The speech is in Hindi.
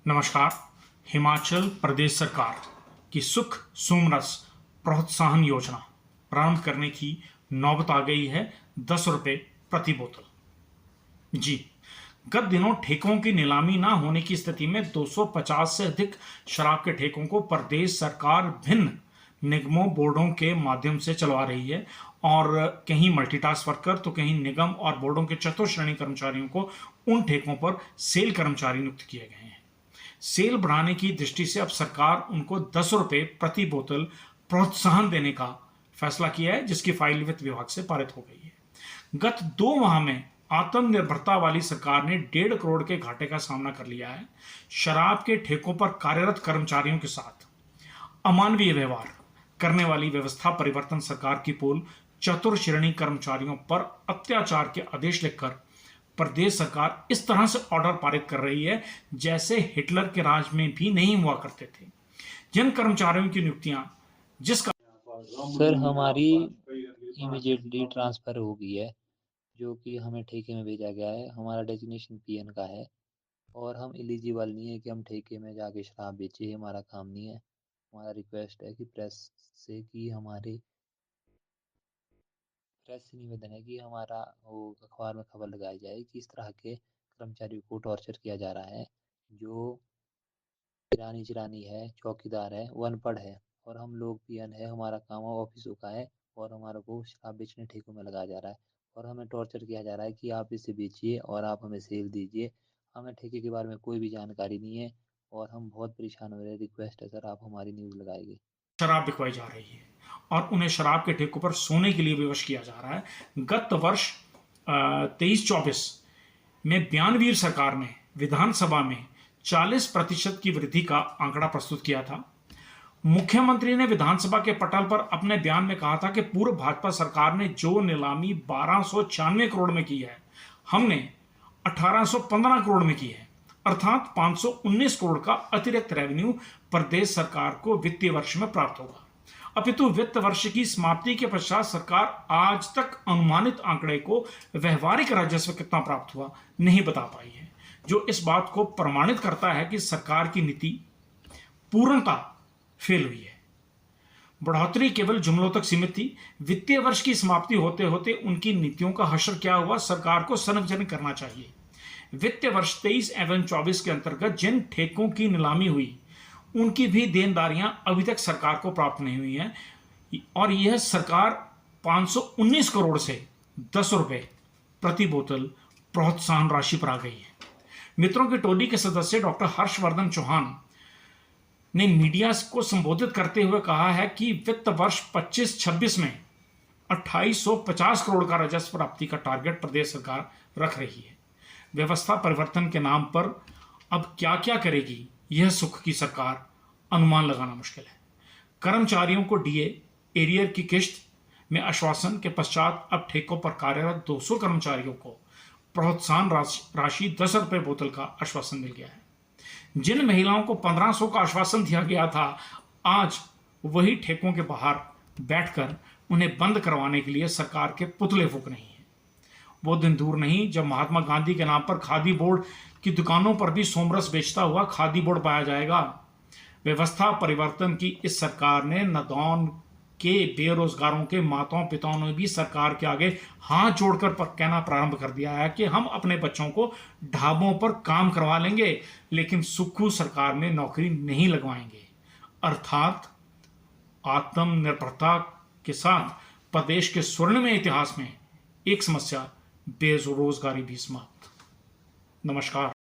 नमस्कार। हिमाचल प्रदेश सरकार की सुख सोमरस प्रोत्साहन योजना प्रारंभ करने की नौबत आ गई है। 10 रुपये प्रति बोतल। जी, गत दिनों ठेकों की नीलामी ना होने की स्थिति में 250 से अधिक शराब के ठेकों को प्रदेश सरकार भिन्न निगमों बोर्डों के माध्यम से चलवा रही है और कहीं मल्टीटास्क वर्कर तो कहीं निगम और बोर्डों के चतुर्श्रेणी कर्मचारियों को उन ठेकों पर सेल कर्मचारी नियुक्त किए गए हैं। सेल बढ़ाने की दृष्टि से अब सरकार उनको 10 रुपये प्रति बोतल प्रोत्साहन देने का फैसला किया है, जिसकी फाइल वित्त विभाग से पारित हो गई है। गत 2 माह में आत्मनिर्भरता वाली सरकार ने 1.5 करोड़ के घाटे का सामना कर लिया है। शराब के ठेकों पर कार्यरत कर्मचारियों के साथ अमानवीय व्यवहार करने वाली व्यवस्था परिवर्तन सरकार की पोल चतुर्श्रेणी कर्मचारियों पर अत्याचार के आदेश लिखकर प्रदेश सरकार इस तरह से ऑर्डर पारित कर रही है जैसे हिटलर के राज में भी नहीं हुआ करते थे। जिन कर्मचारियों की नियुक्तियां जिसका सर हमारी इमीडिएटली ट्रांसफ़र हो गई है, जो कि हमें ठेके में भेजा गया है। हमारा डेज़िग्नेशन पीएन का है और हम एलिजिबल नहीं है कि हम ठेके में जाके शराब बेचें, ये हमारा काम नहीं है। हमारा रिक्वेस्ट है कि प्रेस से कि प्रेस से निवेदन है कि हमारा वो अखबार में खबर लगाई जाए कि इस तरह के कर्मचारियों को टॉर्चर किया जा रहा है, जो किरानी-चिरानी है, चौकीदार है, वो अनपढ़ है और हम लोग पीएन है, हमारा काम ऑफिसों का है और हमारे को शराब बेचने ठेकों में लगाया जा रहा है और हमें टॉर्चर किया जा रहा है कि आप इसे बेचिए और आप हमें सेल दीजिए। हमें ठेके के बारे में कोई भी जानकारी नहीं है और हम बहुत परेशान हो रहे हैं। रिक्वेस्ट है सर, आप हमारी न्यूज़ लगाइए। शराब बिकवाई जा रही है और उन्हें शराब के ठेकों पर सोने के लिए विवश किया जा रहा है। गत वर्ष 23-24 में बयानवीर सरकार ने विधानसभा में 40% की वृद्धि का आंकड़ा प्रस्तुत किया था। मुख्यमंत्री ने विधानसभा के पटल पर अपने बयान में कहा था कि पूर्व भाजपा सरकार ने जो नीलामी 1296 करोड़ में की है, हमने 1815 करोड़ में की है, अर्थात 519 करोड़ का अतिरिक्त रेवेन्यू प्रदेश सरकार को वित्तीय वर्ष में प्राप्त होगा। अपितु वित्त वर्ष की समाप्ति के पश्चात सरकार आज तक अनुमानित आंकड़े को व्यवहारिक राजस्व कितना प्राप्त हुआ नहीं बता पाई है, जो इस बात को प्रमाणित करता है कि सरकार की नीति पूर्णता फेल हुई है। बढ़ोतरी केवल जुमलों तक सीमित थी। वित्तीय वर्ष की समाप्ति होते होते उनकी नीतियों का हश्र क्या हुआ, सरकार को सार्वजनिक करना चाहिए। वित्तीय वर्ष 23 एवं 24 के अंतर्गत जिन ठेकों की नीलामी हुई उनकी भी देनदारियां अभी तक सरकार को प्राप्त नहीं हुई हैं और यह सरकार 519 करोड़ से 10 रुपये प्रति बोतल प्रोत्साहन राशि पर आ गई है। मित्रों की टोली के सदस्य डॉक्टर हर्षवर्धन चौहान ने मीडिया को संबोधित करते हुए कहा है कि वित्त वर्ष 25-26 में 2850 करोड़ का राजस्व प्राप्ति का टारगेट प्रदेश सरकार रख रही है। व्यवस्था परिवर्तन के नाम पर अब क्या क्या करेगी, यह सुख की सरकार अनुमान लगाना मुश्किल है। कर्मचारियों को डीए एरियर की किश्त में आश्वासन के पश्चात अब ठेकों पर कार्यरत 200 कर्मचारियों को प्रोत्साहन राशि 10 रुपये बोतल का आश्वासन मिल गया है। जिन महिलाओं को 1500 का आश्वासन दिया गया था, आज वही ठेकों के बाहर बैठकर उन्हें बंद करवाने के लिए सरकार के पुतले फूंक रही हैं। वो दिन दूर नहीं जब महात्मा गांधी के नाम पर खादी बोर्ड की दुकानों पर भी सोमरस बेचता हुआ खादी बोर्ड पाया जाएगा। व्यवस्था परिवर्तन की इस सरकार ने नदौन के बेरोजगारों के माताओं पिताओं ने भी सरकार के आगे हाथ जोड़कर कहना प्रारंभ कर दिया है कि हम अपने बच्चों को ढाबों पर काम करवा लेंगे, लेकिन सुक्खू सरकार में नौकरी नहीं लगवाएंगे। अर्थात आत्मनिर्भरता के साथ प्रदेश के स्वर्णिम इतिहास में एक समस्या बेरोजगारी भी समाप्त। नमस्कार।